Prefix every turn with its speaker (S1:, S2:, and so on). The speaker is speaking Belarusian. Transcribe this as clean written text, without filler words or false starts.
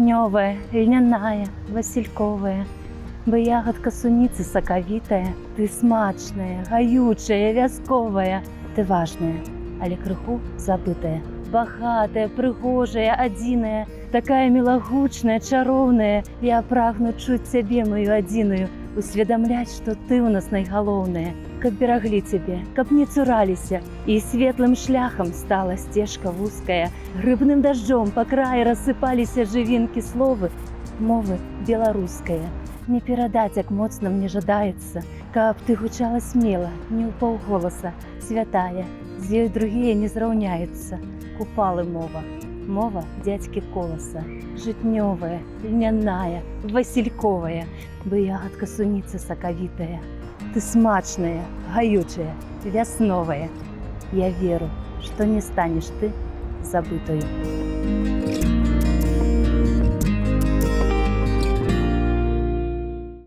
S1: житнёвая, льняная, васильковая, бы ягодка суніцы сакавітая, ты смачная, гаючая, вязковая, ты важная, але крыху забытая, багатая, прыгожая, адзіная, такая мілагучная, чароўная, я прагну чуць цябе маю адзіную, усведамляць, што ты ў нас найгалоўная, каб бераглі цябе, каб не цураліся, і светлым шляхам стала сцежка вузкая, грыбным дажджом па краі рассыпаліся жывінкі словы, мовы беларуская. Не перадаць, як моцна мне жадаецца, каб ты гучала смела, не ў паўголаса, святая, з ёй другія не зраўняюцца, купалы мова. Мова дядькі Коласа, житнёвая, льняная, васильковая, бы ягодка суніцы сакавітая. Ты смачная, гаючая, вясновая. Я веру, што не станеш ты забытою.